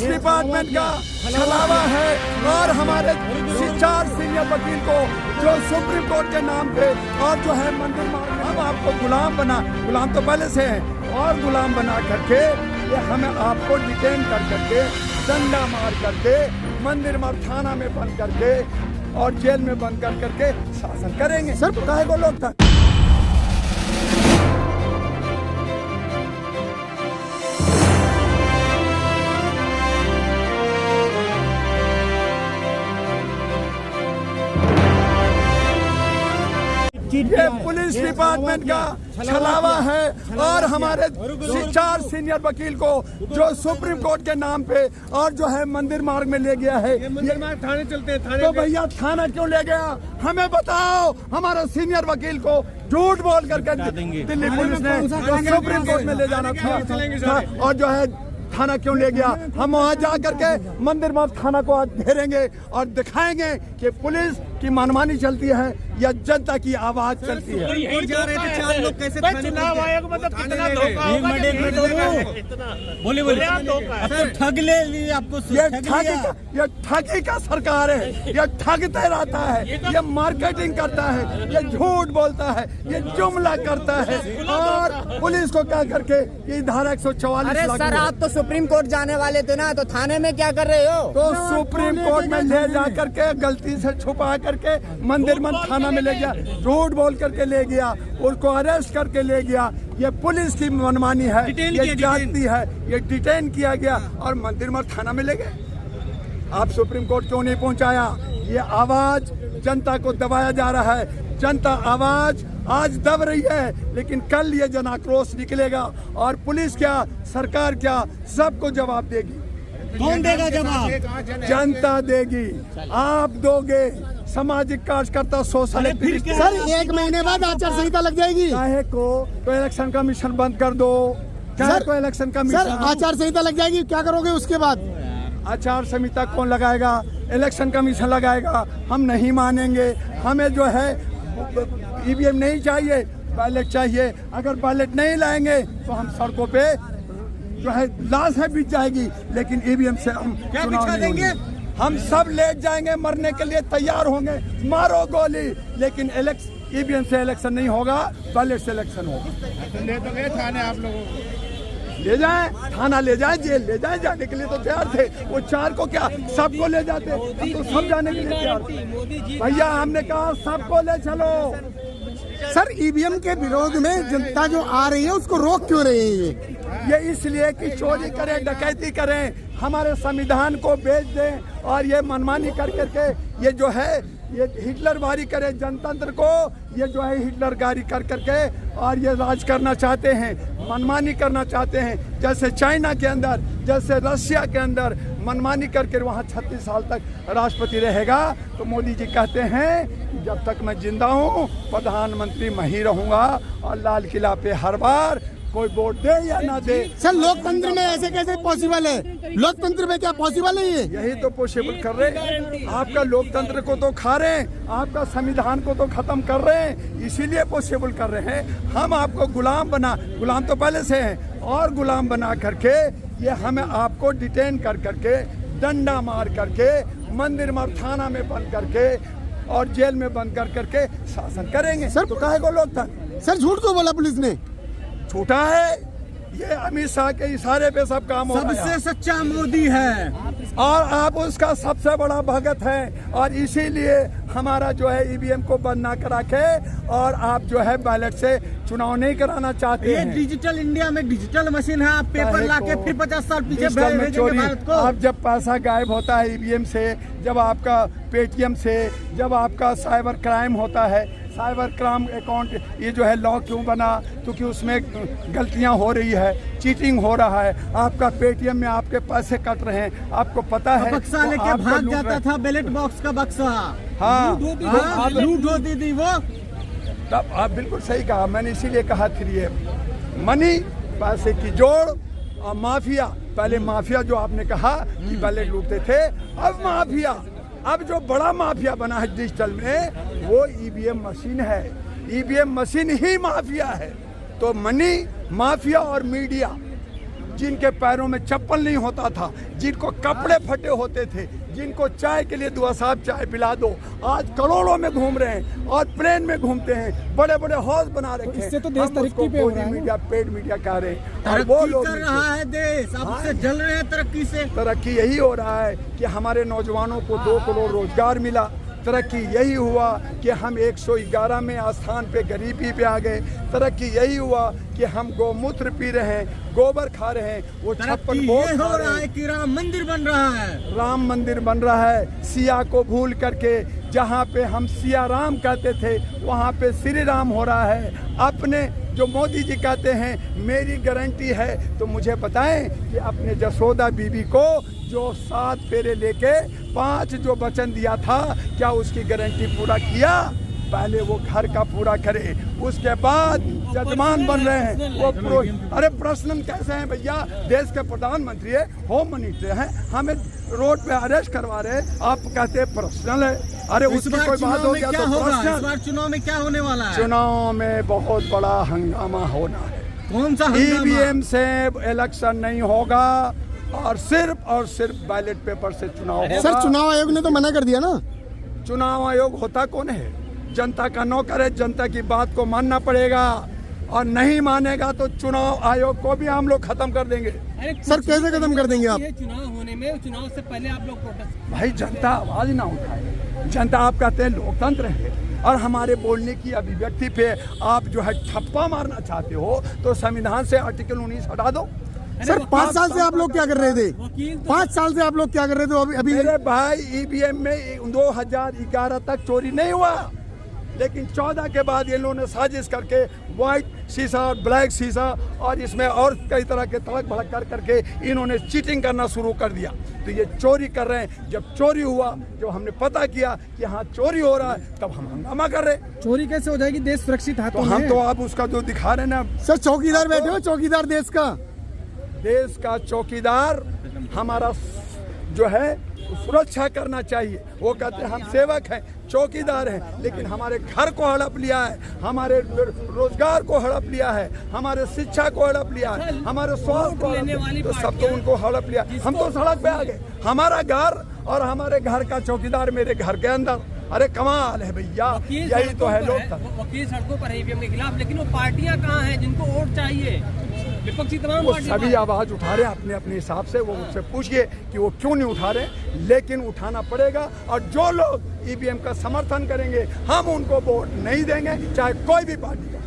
Police department का छलावा है और हमारे 4 सीनियर वकील को जो सुप्रीम कोर्ट के नाम पे और जो है मंदिर मार्ग में हम आपको गुलाम तो पहले से हैं और गुलाम बना करके ये हमें आपको डिटेन कर करके डंडा मार करके मंदिर मार्ग थाना में बंद करके और जेल में बंद कर करके शासन करेंगे। सर काहे को लोग था ये पुलिस डिपार्टमेंट का छलावा है और हमारे 4 सीनियर वकील को जो सुप्रीम कोर्ट के नाम पे और जो है मंदिर मार्ग में ले गया है। मंदिर मार्ग थाने चलते हैं, थाने तो भैया थाना क्यों ले गया हमें बताओ। हमारे सीनियर वकील को झूठ बोल करके दिल्ली पुलिस ने सुप्रीम कोर्ट में ले जाना था और जो है थाना क्यों ले गया। हम वहाँ जा करके मंदिर मार्ग थाना को आज घेरेंगे और दिखाएंगे कि पुलिस की मनमानी चलती है या जनता की आवाज चलती है। जा रहे थे 4 लोग कैसे चुनाव आयोग मतलब कितना धोखा होगा। ठग ले लिए आपको। ये ठगी का सरकार है, ये ठगते रहता है, ये मार्केटिंग करता है, ये झूठ बोलता है, ये जुमला करता है और पुलिस को क्या करके ये धारा 144। सर आप तो सुप्रीम कोर्ट जाने वाले थे ना, तो थाने में क्या कर रहे हो। तो सुप्रीम कोर्ट में ले जा करके गलती से छुपा करके मंदिर थाना में ले गया, झूठ बोल करके ले गया, उसको अरेस्ट करके ले गया। ये पुलिस की मनमानी है, ये जानती है, ये डिटेन किया गया और मंदिर मार्ग थाना में ले गए। आप सुप्रीम कोर्ट क्यों नहीं पहुंचाया। ये आवाज जनता को दबाया जा रहा है। जनता आवाज आज दब रही है लेकिन कल ये जन आक्रोश निकलेगा और पुलिस क्या सरकार क्या सबको जवाब देगी। कौन देगा जवाब। जनता देगी, आप दोगे, सामाजिक कार्यकर्ता सोशल एक्टिविस्ट। सर 1 महीने बाद आचार संहिता लग जाएगी। चाहे को तो इलेक्शन कमीशन बंद कर दो। चाहे को इलेक्शन कमीशन। सर आचार संहिता लग जाएगी, क्या करोगे उसके बाद। आचार संहिता कौन लगाएगा, इलेक्शन कमीशन लगाएगा। हम नहीं मानेंगे। हमें जो है ईवीएम नहीं चाहिए, बैलेट चाहिए। अगर बैलेट नहीं लाएंगे तो हम सड़कों पे जो है लाश है बीत जाएगी, लेकिन ईवीएम से हम चुनाव नहीं देंगे। हम सब लेट जाएंगे, मरने के लिए तैयार होंगे, मारो गोली, लेकिन ईवीएम से इलेक्शन नहीं होगा, बैलेट से इलेक्शन होगा। ले तो गए थाने आप लोगों को। ले जाए थाना, ले जाए जेल, ले जाए, जाने के लिए तो तैयार थे। वो 4 को क्या सबको ले जाते, हम तो सब जाने के लिए तैयार थे। भैया हमने कहा सबको ले चलो। सर ईवीएम के विरोध में जनता जो आ रही है उसको रोक क्यों रही है। ये इसलिए कि चोरी करें, डकैती करें, हमारे संविधान को बेच दें और ये मनमानी कर करके ये जो है ये हिटलरवारी करे जनतंत्र को। ये जो है हिटलरगारी कर करके और ये राज करना चाहते हैं, मनमानी करना चाहते हैं। जैसे चाइना के अंदर, जैसे रशिया के अंदर मनमानी करके वहाँ 36 साल तक राष्ट्रपति रहेगा। तो मोदी जी कहते हैं जब तक मैं जिंदा हूँ प्रधानमंत्री मैं ही रहूँगा और लाल किला पे हर बार कोई वोट दे या ना दे। सर लोकतंत्र में ऐसे कैसे पॉसिबल है। लोकतंत्र में क्या पॉसिबल है ये। यही तो पॉसिबल कर रहे हैं। आपका लोकतंत्र को तो खा रहे हैं, आपका संविधान को तो खत्म कर रहे हैं, इसीलिए पॉसिबल कर रहे हैं। हम आपको गुलाम तो पहले से हैं और गुलाम बना करके ये हमें आपको डिटेन कर करके डंडा मार करके मंदिर मार्ग थाना में बंद करके और जेल में बंद कर करके शासन करेंगे। सर तो काहे को लोग था। सर झूठ को बोला पुलिस ने। झूठा है, ये अमित शाह के इशारे पे सब काम हो रहा है। सबसे सच्चा मोदी है और आप उसका सबसे बड़ा भगत हैं और इसीलिए हमारा जो है ईवीएम को बंद ना करा के और आप जो है बैलेट से चुनाव नहीं कराना चाहते हैं। डिजिटल इंडिया में डिजिटल मशीन है, आप पेपर लाके फिर 50 साल पीछे भेजेंगे भारत को। अब जब पैसा गायब होता है ईवीएम से, जब आपका पेटीएम से, जब आपका साइबर क्राइम होता है, साइबर क्राइम अकाउंट ये जो है लॉ क्यों बना, क्योंकि उसमें गलतियां हो रही है, चीटिंग हो रहा है। आपका पेटीएम में आपके पैसे कट रहे हैं, आपको पता है। बक्सा लेके भाग जाता था, बैलेट बॉक्स का बक्सा। हाँ लूट होती थी वो। तब आप बिल्कुल सही कहा, मैंने इसीलिए कहा फिर ये मनी पैसे की जोड़ और माफिया। पहले माफिया जो आपने कहा कि बैलेट लूटते थे, अब माफिया, अब जो बड़ा माफिया बना है डिजिटल में वो ईवीएम मशीन है। ईवीएम मशीन ही माफिया है। तो मनी, माफिया और मीडिया जिनके पैरों में चप्पल नहीं होता था, जिनको कपड़े फटे होते थे, जिनको चाय के लिए दुआ साहब चाय पिला दो, आज करोड़ों में घूम रहे हैं और प्लेन में घूमते हैं, बड़े बड़े हाउस बना रखे हैं। इससे तो देश तरक्की पे हो रहा है। मीडिया पेड मीडिया कह रहे हैं और वो लोग कर रहा है देश, अब से जल रहे हैं तरक्की से। तरक्की यही हो रहा है कि हमारे नौजवानों को 2 करोड़ रोजगार मिला। तरक्की यही हुआ कि हम 111 में स्थान पे गरीबी पे आ गए। तरक्की यही हुआ कि हम गौमूत्र पी रहे हैं, गोबर खा रहे हैं, वो 56 ये हो रहा है कि राम मंदिर बन रहा है। राम मंदिर बन रहा है। सिया को भूल करके जहाँ पे हम सिया राम कहते थे वहाँ पे श्री राम हो रहा है। अपने जो मोदी जी कहते हैं मेरी गारंटी है, तो मुझे बताएं कि अपने जसोदा बीबी को जो 7 फेरे लेके 5 जो वचन दिया था, क्या उसकी गारंटी पूरा किया? पहले वो घर का पूरा करे, उसके बाद जजमान बन रहे हैं वो अरे पर्सनल कैसे हैं भैया? देश के प्रधानमंत्री है, होम मिनिस्टर हैं, हमें रोड पे अरेस्ट करवा रहे हैं, आप कहते हैं पर्सनल है। अरे उसकी कोई बात हो गया तो पर्सनल। इस बार चुनाव में क्या होने वाला है? चुनाव में बहुत बड़ा हंगामा होना है। कौन सा हंगामा? ईवीएम से इलेक्शन नहीं होगा और सिर्फ बैलेट पेपर से चुनाव होगा। सर चुनाव आयोग ने तो मना कर दिया ना। चुनाव आयोग होता कौन है? जनता का नौकर है, जनता की बात को मानना पड़ेगा और नहीं मानेगा तो चुनाव आयोग को भी हम लोग खत्म कर देंगे। सर कैसे खत्म कर देंगे आप? चुनाव होने में, चुनाव से पहले आप लोग प्रोटेस्ट। भाई जनता आवाज ना उठाए। जनता, आप कहते हैं लोकतंत्र है और हमारे बोलने की अभिव्यक्ति पे आप जो है ठप्पा मारना चाहते हो, तो संविधान से आर्टिकल 19 हटा दो। सर 5 साल से आप लोग क्या कर रहे थे? 5 साल से आप लोग क्या कर रहे थे? अभी मेरे भाई ईवीएम में 2011 तक चोरी नहीं हुआ, लेकिन 14 के बाद ये लोगों ने साजिश करके व्हाइट शीशा और ब्लैक शीशा और इसमें और कई तरह के तड़क भड़क कर करके इन्होंने चीटिंग करना शुरू कर दिया। तो ये चोरी कर रहे हैं। जब चोरी हुआ, जब हमने पता किया कि हाँ चोरी हो रहा है, तब हम हंगामा कर रहे। चोरी कैसे हो जाएगी? देश सुरक्षित हाथों में तो हम तो आप उसका जो दिखा रहे हैं ना। सर चौकीदार बैठे हो, चौकीदार देश का चौकीदार हमारा जो है सुरक्षा करना चाहिए। वो कहते हैं हम सेवक हैं, चौकीदार हैं, लेकिन हमारे घर को हड़प लिया है, हमारे रोजगार को हड़प लिया है, हमारे शिक्षा को हड़प लिया है, हमारे स्वास्थ्य को हड़प लिया, तो सब तो उनको हड़प लिया। हम तो सड़क पे आ गए। हमारा घर और हमारे घर का चौकीदार मेरे घर के अंदर। अरे कमाल है भैया, यही तो है लोग। वकील सड़कों पर है ईवीएम के खिलाफ, लेकिन वो पार्टियां कहाँ हैं जिनको वोट चाहिए? विपक्षी तमाम वो सभी आवाज उठा रहे हैं अपने अपने हिसाब से। वो मुझसे पूछिए कि वो क्यों नहीं उठा रहे, लेकिन उठाना पड़ेगा। और जो लोग ईवीएम का समर्थन करेंगे, हम उनको वोट नहीं देंगे, चाहे कोई भी पार्टी का।